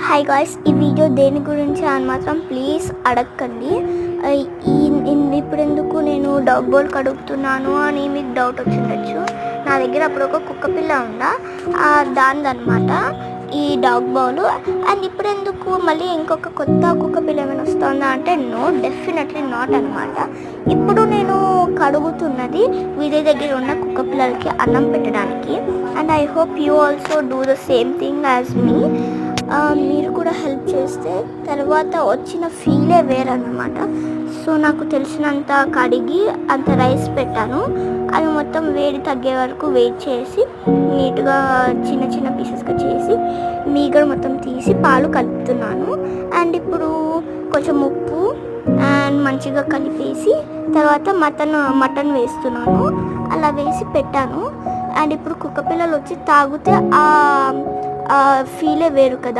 Hi guys, ఈ video దేని గురించి అని మాత్రం ప్లీజ్ అడగండి. ఇప్పుడు ఎందుకు నేను డాగ్ బౌల్ కడుగుతున్నాను అని మీకు డౌట్ వచ్చిండొచ్చు. నా దగ్గర అప్పుడు ఒక కుక్క పిల్ల ఉందా, దానిదనమాట ఈ డాగ్ బౌల్. అండ్ ఇప్పుడు ఎందుకు మళ్ళీ ఇంకొక కొత్త కుక్క పిల్ల ఏమైనా వస్తుందా అంటే నో, డెఫినెట్లీ నాట్ అనమాట. ఇప్పుడు నేను కడుగుతున్నది వీధి దగ్గర ఉన్న కుక్క పిల్లలకి అన్నం పెట్టడానికి. And I hope you also do the same thing as me. మీరు కూడా హెల్ప్ చేస్తే తర్వాత వచ్చిన ఫీలే వేరన్నమాట. సో నాకు తెలిసినంత కడిగి అంత రైస్ పెట్టాను. అది మొత్తం వేడి తగ్గే వరకు వెయిట్ చేసి నీట్గా చిన్న చిన్న పీసెస్గా చేసి మీగడ మొత్తం తీసి పాలు కలుపుతున్నాను. అండ్ ఇప్పుడు కొంచెం ఉప్పు అండ్ మంచిగా కలిపేసి తర్వాత మటన్ వేస్తున్నాను. అలా వేసి పెట్టాను. అండ్ ఇప్పుడు కుక్క పిల్లలు వచ్చి తాగితే ఆ ఫీలే వేరు కదా.